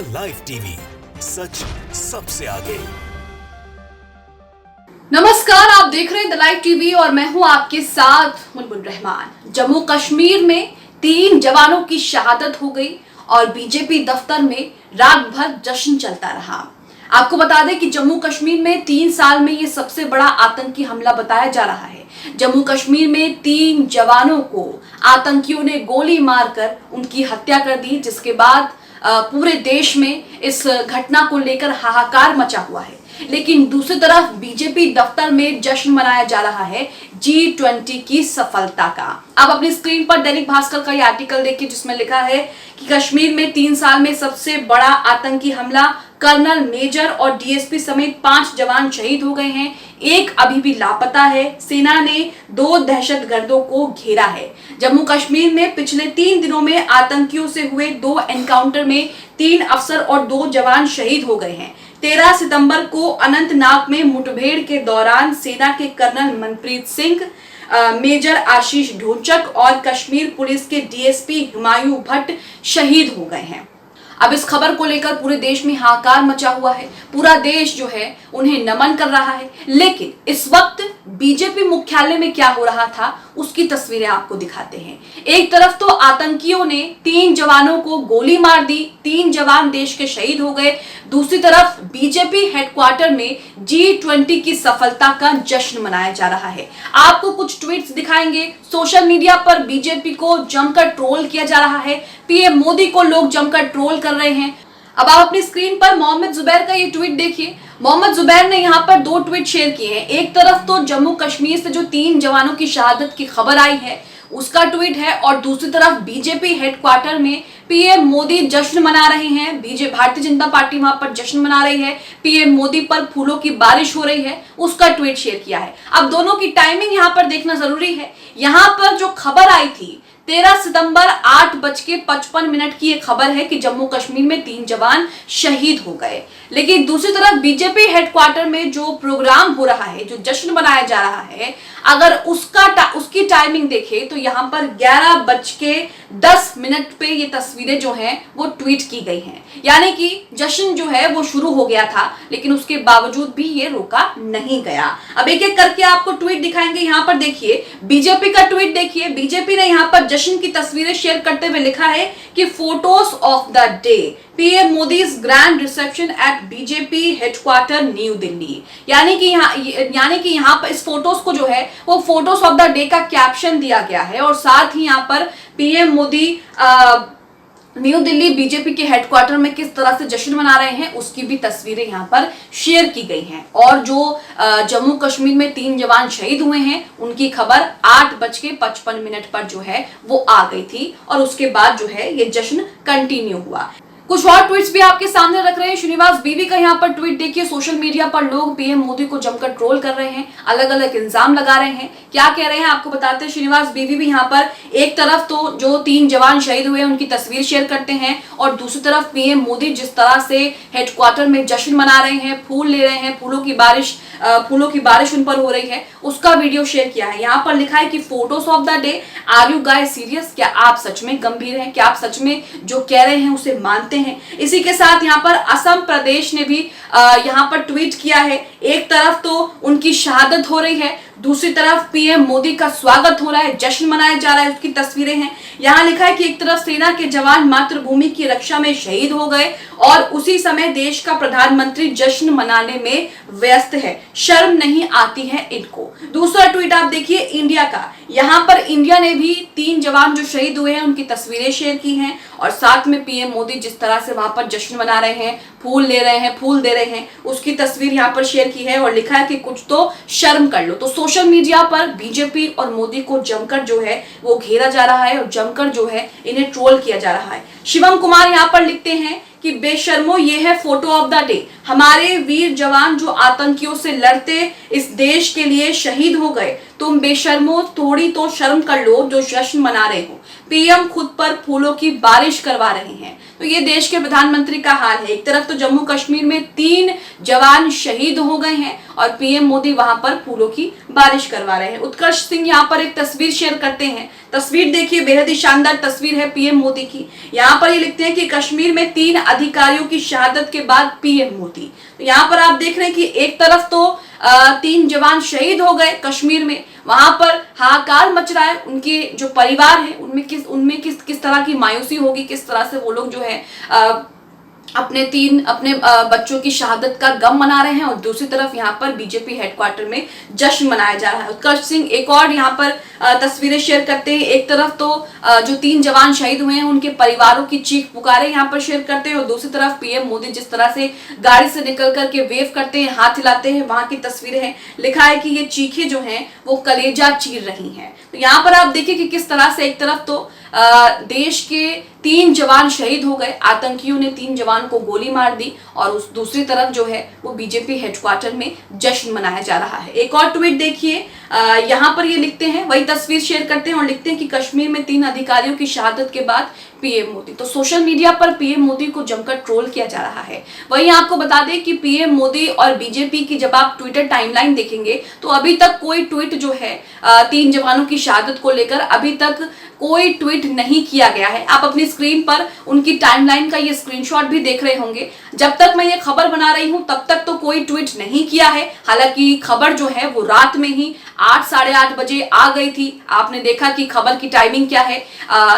The live TV, सच सबसे आगे। नमस्कार, आप देख रहे हैं द लाइव टीवी और मैं हूं आपके साथ मुनमुन रहमान। जम्मू कश्मीर में 3 जवानों की शहादत हो गई और बीजेपी दफ्तर में रात भर जश्न चलता रहा। आपको बता दें कि जम्मू कश्मीर में 3 साल में ये सबसे बड़ा आतंकी हमला बताया जा रहा है। जम्मू कश्मीर में 3 जवानों को आतंकियों ने गोली मारकर उनकी हत्या कर दी, जिसके बाद पूरे देश में इस घटना को लेकर हाहाकार मचा हुआ है। लेकिन दूसरी तरफ बीजेपी दफ्तर में जश्न मनाया जा रहा है G20 की सफलता का। आप अपनी स्क्रीन पर दैनिक भास्कर का ये आर्टिकल देखिए, जिसमें लिखा है कि कश्मीर में 3 साल में सबसे बड़ा आतंकी हमला, कर्नल, मेजर और डीएसपी समेत 5 जवान शहीद हो गए हैं, एक अभी भी लापता है। सेना ने 2 दहशतगर्दों को घेरा है। जम्मू कश्मीर में पिछले 3 दिनों में आतंकियों से हुए 2 एनकाउंटर में 3 अफसर और 2 जवान शहीद हो गए हैं। 13 सितंबर को अनंतनाग में मुठभेड़ के दौरान सेना के कर्नल मनप्रीत सिंह, मेजर आशीष ढोंचक और कश्मीर पुलिस के डीएसपी हुमायूं भट्ट शहीद हो गए हैं। अब इस खबर को लेकर पूरे देश में हाहाकार मचा हुआ है। पूरा देश जो है उन्हें नमन कर रहा है। लेकिन इस वक्त बीजेपी मुख्यालय में क्या हो रहा था उसकी तस्वीरें आपको दिखाते हैं। एक तरफ तो आतंकियों ने 3 जवानों को गोली मार दी, 3 जवान देश के शहीद हो गए। दूसरी तरफ बीजेपी हेडक्वार्टर में G20 की सफलता का जश्न मनाया जा रहा है। आपको कुछ ट्वीट्स दिखाएंगे। सोशल मीडिया पर बीजेपी को जमकर ट्रोल किया जा रहा है। पीएम मोदी को लोग जमकर ट्रोल कर रहे हैं। अब आप अपनी स्क्रीन पर मोहम्मद जुबैर का ये ट्वीट देखिए। मोहम्मद जुबैर ने यहाँ पर 2 ट्वीट शेयर किए हैं। एक तरफ तो जम्मू कश्मीर से जो 3 जवानों की शहादत की खबर आई है उसका ट्वीट है, और दूसरी तरफ बीजेपी हेडक्वार्टर में पीएम मोदी जश्न मना रहे हैं। भारतीय जनता पार्टी वहां पर जश्न मना रही है। पीएम मोदी पर फूलों की बारिश हो रही है, उसका ट्वीट शेयर किया है। अब दोनों की टाइमिंग यहाँ पर देखना जरूरी है। यहाँ पर जो खबर आई थी 13 सितंबर 8:55 की ये खबर है कि जम्मू कश्मीर में 3 जवान शहीद हो गए। लेकिन दूसरी तरफ बीजेपी हेडक्वार्टर में जो प्रोग्राम हो रहा है, जो जश्न मनाया जा रहा है, अगर उसकी टाइमिंग देखें तो यहाँ पर 11:10 पे ये तस्वीरें जो हैं वो ट्वीट की गई हैं। यानी कि जश्न जो है वो शुरू हो गया था, लेकिन उसके बावजूद भी ये रोका नहीं गया। अब एक एक करके आपको ट्वीट दिखाएंगे। यहाँ पर देखिए, बीजेपी का ट्वीट देखिए। बीजेपी ने यहाँ पर जश्न की तस्वीरें शेयर करते हुए लिखा है कि photos of the day, PM Modi's grand reception at BJP headquarter New Delhi. यानी कि यहाँ पर इस फोटोज को जो है वो फोटोज ऑफ द डे का कैप्शन दिया गया है, और साथ ही यहाँ पर PM Modi new Delhi BJP के हेडक्वार्टर में किस तरह से जश्न मना रहे हैं उसकी भी तस्वीरें यहाँ पर शेयर की गई हैं। और जो जम्मू कश्मीर में 3 जवान शहीद हुए हैं उनकी खबर 8:55 पर जो है वो आ गई थी, और उसके बाद जो है ये जश्न कंटिन्यू हुआ। कुछ और ट्वीट्स भी आपके सामने रख रहे हैं। श्रीनिवास बीवी का यहाँ पर ट्वीट देखिए। सोशल मीडिया पर लोग पीएम मोदी को जमकर ट्रोल कर रहे हैं, अलग अलग इल्जाम लगा रहे हैं। क्या कह रहे हैं आपको बताते हैं। श्रीनिवास बीवी भी यहाँ पर एक तरफ तो जो 3 जवान शहीद हुए उनकी तस्वीर शेयर करते हैं, और दूसरी तरफ पीएम मोदी जिस तरह से हेडक्वार्टर में जश्न मना रहे हैं, फूल ले रहे हैं, फूलों की बारिश उन पर हो रही है, उसका वीडियो शेयर किया है। यहाँ पर लिखा है कि photos of the day, are you guys serious? क्या आप सच में गंभीर हैं? क्या आप सच में जो कह रहे हैं उसे मानते हैं? इसी के साथ यहाँ पर असम प्रदेश ने भी यहाँ पर ट्वीट किया है। एक तरफ तो उनकी शहादत हो रही है, दूसरी तरफ पीएम मोदी का स्वागत हो रहा है, जश्न मनाया जा रहा है, उसकी तस्वीरें हैं। यहाँ लिखा है कि एक तरफ सेना के जवान मातृभूमि की रक्षा में शहीद हो गए और उसी समय देश का प्रधानमंत्री जश्न मनाने में व्यस्त है, शर्म नहीं आती है इनको। दूसरा ट्वीट आप देखिए इंडिया का। यहाँ पर इंडिया ने भी 3 जवान जो शहीद हुए हैं उनकी तस्वीरें शेयर की हैं, और साथ में पीएम मोदी जिस तरह से वहां पर जश्न मना रहे हैं, फूल ले रहे हैं, फूल दे रहे हैं, उसकी तस्वीर यहाँ पर शेयर की है, और लिखा है कि कुछ तो शर्म कर लो। तो सोशल मीडिया पर बीजेपी और मोदी को जमकर जो है वो घेरा जा रहा है, और जमकर जो है इन्हें ट्रोल किया जा रहा है। शिवम कुमार यहाँ पर लिखते हैं कि बेशर्मो, ये है फोटो ऑफ द डे। हमारे वीर जवान जो आतंकियों से लड़ते इस देश के लिए शहीद हो गए। तुम बेशर्मो, थोड़ी तो शर्म कर लो जो जश्न मना रहे हो। पीएम खुद पर फूलों की बारिश करवा रहे हैं। तो ये देश के प्रधानमंत्री का हाल है। एक तरफ तो जम्मू कश्मीर में 3 जवान शहीद हो गए हैं और पीएम मोदी वहां पर फूलों की बारिश करवा रहे हैं। उत्कर्ष सिंह यहाँ पर एक तस्वीर शेयर करते हैं। तस्वीर देखिए, बेहद ही शानदार तस्वीर है पीएम मोदी की। यहाँ पर ये लिखते हैं कि कश्मीर में 3 अधिकारियों की शहादत के बाद पीएम मोदी। तो यहाँ पर आप देख रहे हैं कि एक तरफ तो 3 जवान शहीद हो गए कश्मीर में, वहां पर हाहाकार मच रहा है। उनके जो परिवार है उनमें किस तरह की मायूसी होगी, किस तरह से वो लोग जो है अपने बच्चों की शहादत का गम मना रहे हैं। और दूसरी तरफ यहाँ पर बीजेपी हेडक्वार्टर में जश्न मनाया जा रहा है। उत्कर्ष सिंह एक और यहाँ पर तस्वीरें शेयर करते हैं। एक तरफ तो जो 3 जवान शहीद हुए हैं उनके परिवारों की चीख पुकारे यहाँ पर शेयर करते हैं और दूसरी तरफ पीएम मोदी जिस तरह से गाड़ी से निकल करके वेव करते हैं, हाथ हिलाते हैं, वहां की तस्वीरें हैं। लिखा है कि ये चीखें जो हैं वो कलेजा चीर रही हैं। तो यहाँ पर आप देखिए कि किस तरह से एक तरफ तो देश के 3 जवान शहीद हो गए, आतंकियों ने 3 जवान को गोली मार दी और उस दूसरी तरफ जो है वो बीजेपी हेडक्वार्टर में जश्न मनाया जा रहा है। एक और ट्वीट देखिए, यहाँ पर ये लिखते हैं, वही तस्वीर शेयर करते हैं और लिखते हैं कि कश्मीर में 3 अधिकारियों की शहादत के बाद पीएम मोदी। तो सोशल मीडिया पर पीएम मोदी को जमकर ट्रोल किया जा रहा है। वहीं आपको बता दें कि पीएम मोदी और बीजेपी की जब आप ट्विटर टाइमलाइन देखेंगे तो अभी तक कोई ट्वीट जो है 3 जवानों की शहादत को लेकर अभी तक कोई ट्वीट नहीं किया गया है। आप अपनी स्क्रीन पर उनकी टाइमलाइन का ये स्क्रीनशॉट भी देख रहे होंगे। जब तक मैं ये खबर बना रही हूं तब तक तो कोई ट्वीट नहीं किया है। हालांकि खबर जो है वो रात में ही 8 साढ़े 8 बजे आ गई थी। आपने देखा कि खबर की टाइमिंग क्या है,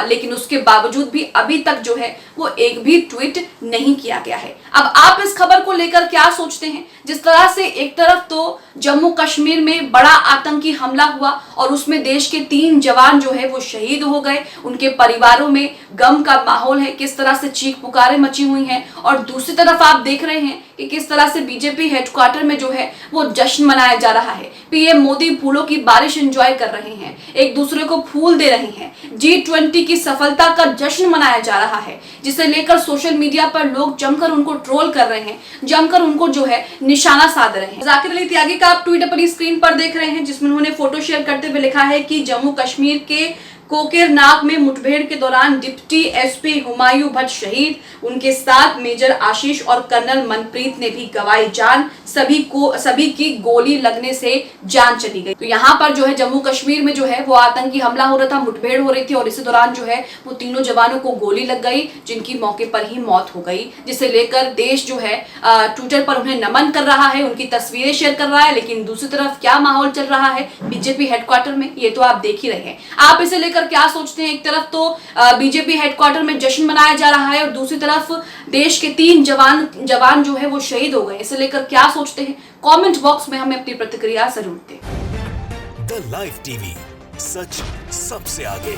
लेकिन उसके बावजूद भी अभी तक जो है वो एक भी ट्वीट नहीं किया गया है। अब आप इस खबर को लेकर क्या सोचते हैं? जिस तरह से एक तरफ तो जम्मू कश्मीर में बड़ा आतंकी हमला हुआ और उसमें देश के 3 जवान जो है वो शहीद हो गए, उनके परिवारों में गम का माहौल है, किस तरह से चीख पुकारें मची हुई हैं। और दूसरी तरफ आप देख रहे हैं कि किस तरह से बीजेपी हेडक्वार्टर में जो है वो जश्न मनाया जा रहा है। पीएम मोदी फूलों की बारिश एंजॉय कर रहे हैं, एक दूसरे को फूल दे रहे हैं। G20 की सफलता का जश्न मनाया जा रहा है, जिसे लेकर सोशल मीडिया पर लोग जमकर उनको ट्रोल कर रहे हैं, जमकर उनको जो है निशाना साध रहे हैं। जाकिर अली त्यागी का आप ट्वीट अपनी स्क्रीन पर देख रहे हैं, जिसमें उन्होंने फोटो शेयर करते हुए लिखा है कि जम्मू कश्मीर के कोकेरनाग में मुठभेड़ के दौरान डिप्टी एसपी हुमायूं भट्ट शहीद, उनके साथ मेजर आशीष और कर्नल मनप्रीत ने भी गंवाई जान, सभी की गोली लगने से जान चली गई। तो यहाँ पर जो है जम्मू कश्मीर में जो है वो आतंकी हमला हो रहा था, मुठभेड़ हो रही थी और इसी दौरान जो है वो तीनों जवानों को गोली लग गई, जिनकी मौके पर ही मौत हो गई, जिसे लेकर देश जो है ट्विटर पर उन्हें नमन कर रहा है, उनकी तस्वीरें शेयर कर रहा है। लेकिन दूसरी तरफ क्या माहौल चल रहा है बीजेपी हेडक्वार्टर में, ये तो आप देख ही रहे हैं। आप इसे लेकर क्या सोचते हैं? एक तरफ तो बीजेपी हेडक्वार्टर में जश्न मनाया जा रहा है और दूसरी तरफ देश के 3 जवान जो है वो शहीद हो गए। इसे लेकर क्या सोचते हैं? कमेंट बॉक्स में हमें अपनी प्रतिक्रिया जरूर दें। द लाइव टीवी, सच सबसे आगे।